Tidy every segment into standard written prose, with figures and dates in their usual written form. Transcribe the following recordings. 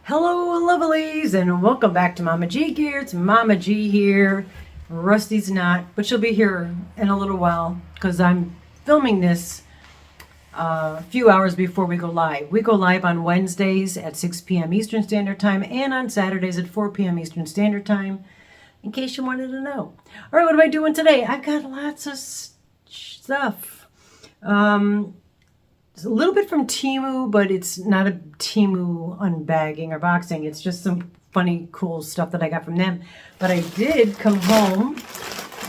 Hello, Lovelies, and welcome back to Mama G Gear. It's Mama G here. Rusty's not, but she'll be here in a little while because I'm filming this a few hours before we go live. We go live on Wednesdays at 6 p.m. Eastern Standard Time and on Saturdays at 4 p.m. Eastern Standard Time, in case you wanted to know. All right, what am I doing today? I've got lots of stuff. It's a little bit from Temu, but it's not a Temu unbagging or boxing. It's just some funny, cool stuff that I got from them. But I did come home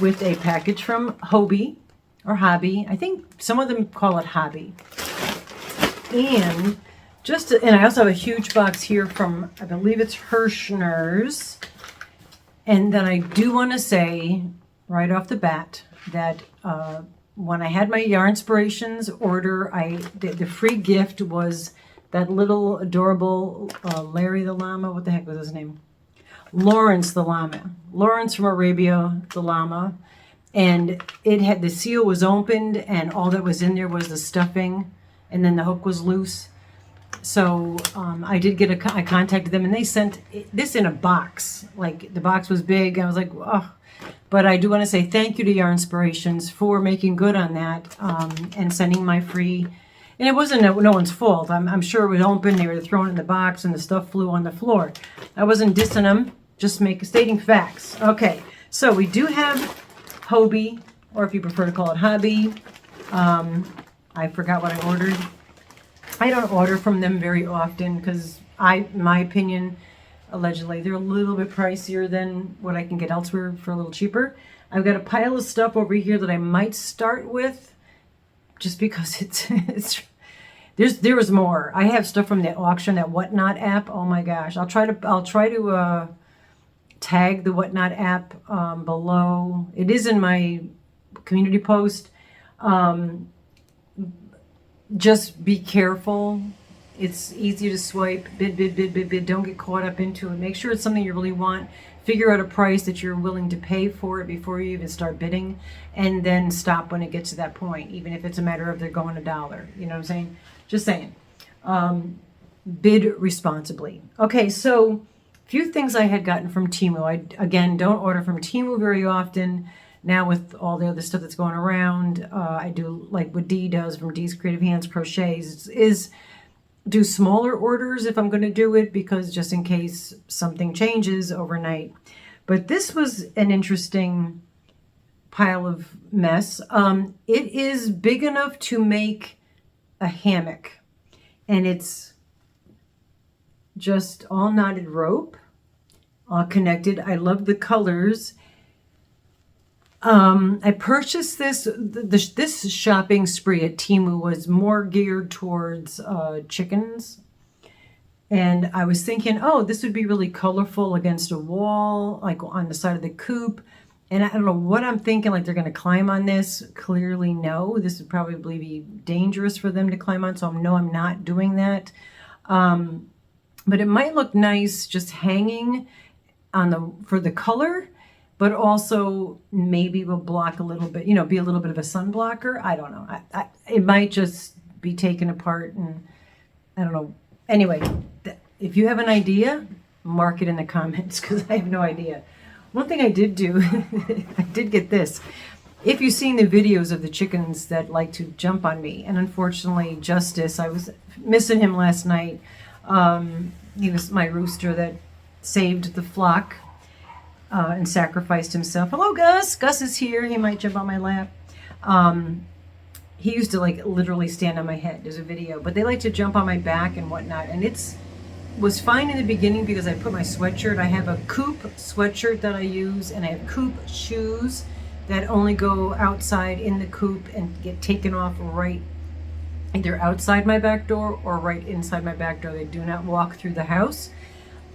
with a package from Hobby or Hobby. I think some of them call it Hobby. And I also have a huge box here from, I believe it's Hirschner's. And then I do want to say right off the bat that when I had my Yarn Inspirations order, the free gift was that little adorable Larry the Llama. What the heck was his name? Lawrence the Llama. Lawrence from Arabia the Llama. And it had, the seal was opened and all that was in there was the stuffing, and then the hook was loose. So I did get I contacted them and they sent this in a box. Like the box was big. I was like, oh. But I do want to say thank you to Yarn Inspirations for making good on that and sending my free. And it wasn't no one's fault. I'm sure it was open. They were throwing it in the box and the stuff flew on the floor. I wasn't dissing them, just stating facts. Okay, so we do have Hobby, or if you prefer to call it Hobby. I forgot what I ordered. I don't order from them very often because in my opinion, allegedly, they're a little bit pricier than what I can get elsewhere for a little cheaper. I've got a pile of stuff over here that I might start with just because there was more. I have stuff from the auction, that Whatnot app. Oh my gosh. I'll try to tag the Whatnot app below. It is in my community post. Just be careful. It's easy to swipe, bid. Don't get caught up into it. Make sure it's something you really want. Figure out a price that you're willing to pay for it before you even start bidding, and then stop when it gets to that point, even if it's a matter of they're going $1. You know what I'm saying? Just saying. Bid responsibly. Okay, so a few things I had gotten from Temu. I, again, don't order from Temu very often. Now with all the other stuff that's going around, I do like what Dee does from Dee's Creative Hands Crochets is do smaller orders if I'm going to do it, because just in case something changes overnight. But this was an interesting pile of mess. It is big enough to make a hammock, and it's just all knotted rope, all connected. I love the colors. I purchased this. This shopping spree at Temu was more geared towards chickens. And I was thinking, oh, this would be really colorful against a wall, like on the side of the coop. And I don't know what I'm thinking, like they're going to climb on this. Clearly, no. This would probably be dangerous for them to climb on, so no, I'm not doing that. But it might look nice just hanging on for the color. But also maybe will block a little bit, be a little bit of a sun blocker. I don't know. It might just be taken apart, and I don't know. Anyway, if you have an idea, mark it in the comments because I have no idea. One thing I did do, I did get this. If you've seen the videos of the chickens that like to jump on me, and unfortunately Justice, I was missing him last night. He was my rooster that saved the flock. And sacrificed himself. Hello, Gus. Gus is here. He might jump on my lap. He used to like literally stand on my head. There's a video, but they like to jump on my back and whatnot. And was fine in the beginning because I put my sweatshirt. I have a coop sweatshirt that I use, and I have coop shoes that only go outside in the coop and get taken off right either outside my back door or right inside my back door. They do not walk through the house.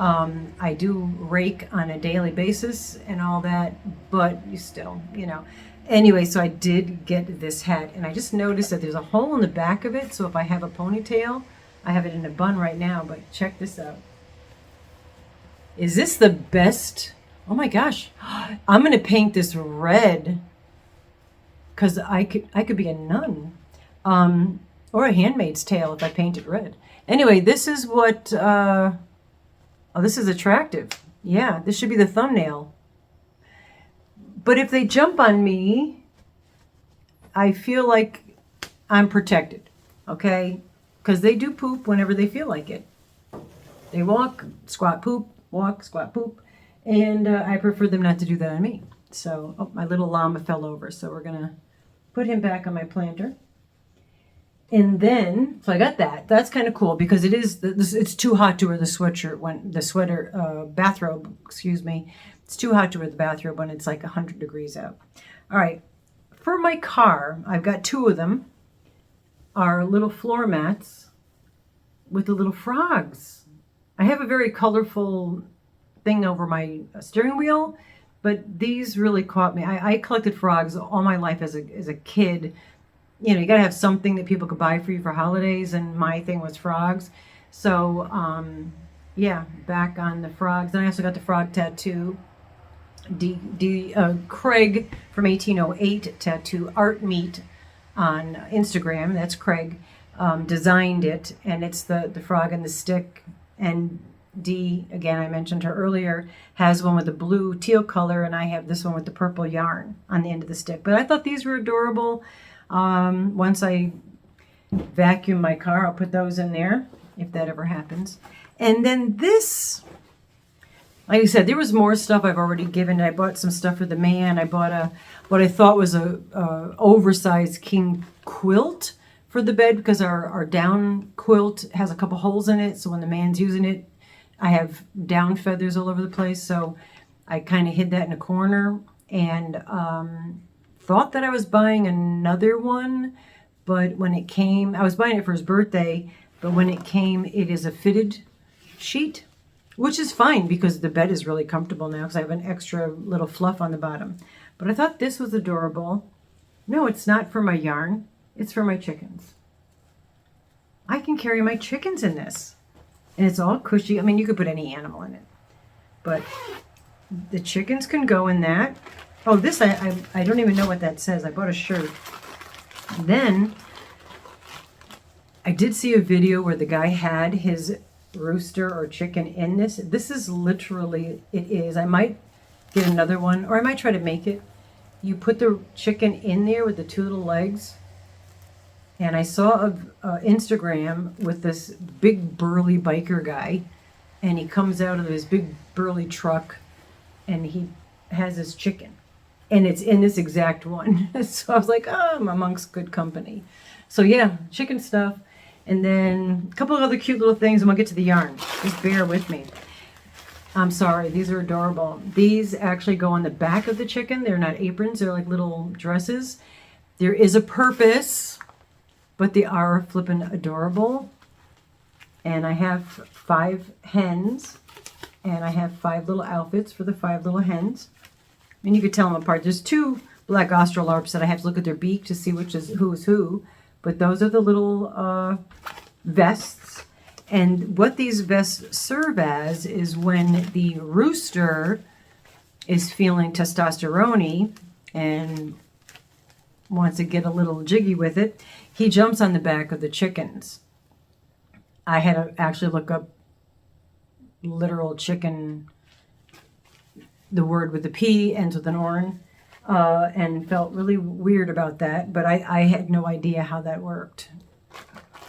I do rake on a daily basis and all that, but you still, Anyway, so I did get this hat, and I just noticed that there's a hole in the back of it, so if I have a ponytail, I have it in a bun right now, but check this out. Is this the best? Oh my gosh. I'm going to paint this red because I could be a nun. Or a handmaid's tale if I paint it red. Anyway, this is what Oh, this is attractive. Yeah, this should be the thumbnail. But if they jump on me, I feel like I'm protected, okay? Because they do poop whenever they feel like it. They walk, squat, poop, walk, squat, poop. And I prefer them not to do that on me. So, oh, my little llama fell over. So we're going to put him back on my planter. And then, so I got that. That's kind of cool because it is, it's too hot to wear the sweatshirt when, bathrobe, excuse me. It's too hot to wear the bathrobe when it's like 100 degrees out. All right. For my car, I've got two of them, are little floor mats with the little frogs. I have a very colorful thing over my steering wheel, but these really caught me. I collected frogs all my life as a kid. You know, you got to have something that people could buy for you for holidays, and my thing was frogs. So, yeah, back on the frogs. Then I also got the frog tattoo. Craig from 1808 Tattoo Art Meet on Instagram. That's Craig. Designed it, and it's the frog and the stick. And Dee, again, I mentioned her earlier, has one with the blue teal color, and I have this one with the purple yarn on the end of the stick. But I thought these were adorable. Once I vacuum my car, I'll put those in there, if that ever happens. And then this, like I said, there was more stuff I've already given. I bought some stuff for the man. I bought what I thought was a oversized king quilt for the bed because our down quilt has a couple holes in it. So when the man's using it, I have down feathers all over the place. So I kind of hid that in a corner and thought that I was buying another one. But when it came, I was buying it for his birthday. But when it came, it is a fitted sheet, which is fine because the bed is really comfortable now because I have an extra little fluff on the bottom. But I thought this was adorable. No, it's not for my yarn. It's for my chickens. I can carry my chickens in this. And it's all cushy. I mean, you could put any animal in it. But the chickens can go in that. Oh, this, I don't even know what that says. I bought a shirt. Then, I did see a video where the guy had his rooster or chicken in this. This is literally, it is. I might get another one, or I might try to make it. You put the chicken in there with the two little legs. And I saw a Instagram with this big burly biker guy, and he comes out of his big burly truck, and he has his chicken, and it's in this exact one. So I was like, oh, I'm amongst good company. So yeah, chicken stuff, and then a couple of other cute little things, and we'll get to the yarn. Just bear with me. I'm sorry, these are adorable. These actually go on the back of the chicken. They're not aprons, they're like little dresses. There is a purpose, but they are flippin' adorable. And I have 5 hens, and I have 5 little outfits for the 5 little hens. And you could tell them apart. There's 2 black Australorps that I have to look at their beak to see which is who's who. But those are the little vests. And what these vests serve as is when the rooster is feeling testosterone and wants to get a little jiggy with it, he jumps on the back of the chickens. I had to actually look up literal chicken, the word with a P ends with an ORN, and felt really weird about that, but I had no idea how that worked.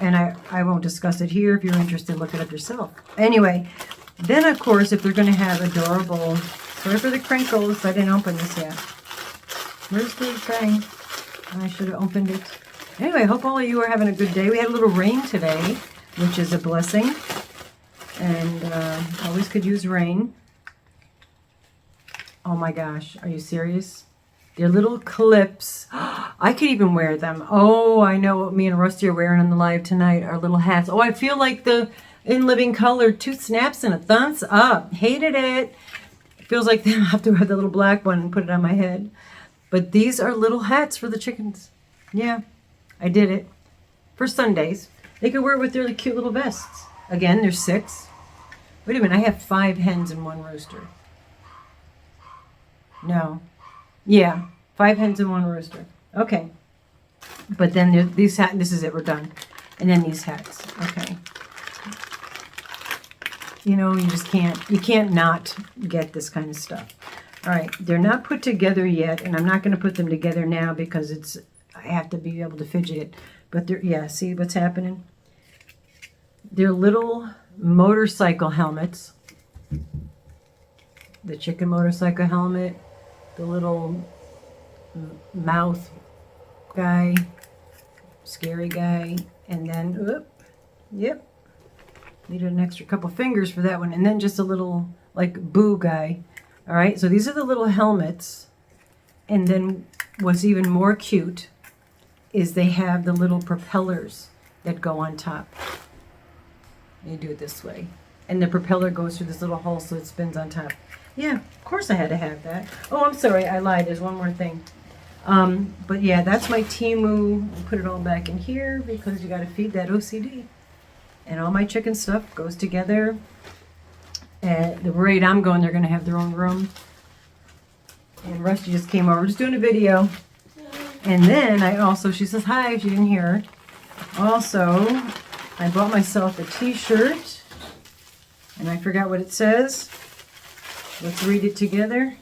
And I won't discuss it here. If you're interested, look it up yourself. Anyway, then of course, if they're going to have adorable, sorry for the crinkles, I didn't open this yet. Where's the thing? I should have opened it. Anyway, I hope all of you are having a good day. We had a little rain today, which is a blessing. And always could use rain. Oh my gosh, are you serious? They're little clips. I could even wear them. Oh, I know what me and Rusty are wearing on the live tonight, our little hats. Oh, I feel like the In Living Color, 2 snaps and a thumbs up. Hated it. It feels like I have to wear the little black one and put it on my head. But these are little hats for the chickens. Yeah, I did it. For Sundays. They could wear it with their really cute little vests. Again, there's 6. Wait a minute, I have 5 hens and 1 rooster. No. Yeah, 5 hens and 1 rooster. Okay. But then these hats, this is it, we're done. And then these hats. Okay. You know, you can't not get this kind of stuff. All right, they're not put together yet, and I'm not going to put them together now because I have to be able to fidget it. But yeah, see what's happening? They're little motorcycle helmets. The chicken motorcycle helmet, the little mouth guy, scary guy, and then, yep, needed an extra couple fingers for that one, and then just a little, like, boo guy. All right, so these are the little helmets, and then what's even more cute is they have the little propellers that go on top. You do it this way, and the propeller goes through this little hole so it spins on top. Yeah, of course I had to have that. Oh, I'm sorry, I lied. There's one more thing. But yeah, that's my Temu. I'll put it all back in here because you got to feed that OCD. And all my chicken stuff goes together. At the rate I'm going, they're going to have their own room. And Rusty just came over. We're just doing a video. And then she says hi if you didn't hear her. Also, I bought myself a t-shirt. And I forgot what it says. Let's read it together.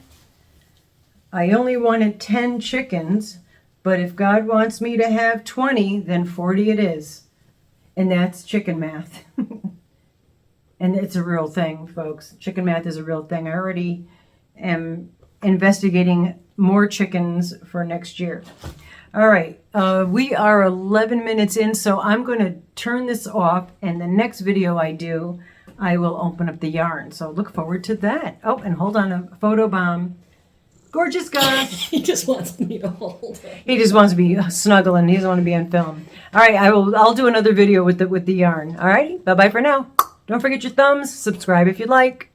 I only wanted 10 chickens, but if God wants me to have 20, then 40 it is. And that's chicken math. And it's a real thing, folks. Chicken math is a real thing. I already am investigating more chickens for next year. All right, we are 11 minutes in, so I'm going to turn this off, and the next video I do, I will open up the yarn. So look forward to that. Oh, and hold on, a photo bomb. Gorgeous guy. He just wants me to hold it. He just wants to be snuggling. He doesn't want to be on film. All right, I'll do another video with the yarn. All right, bye-bye for now. Don't forget your thumbs. Subscribe if you like.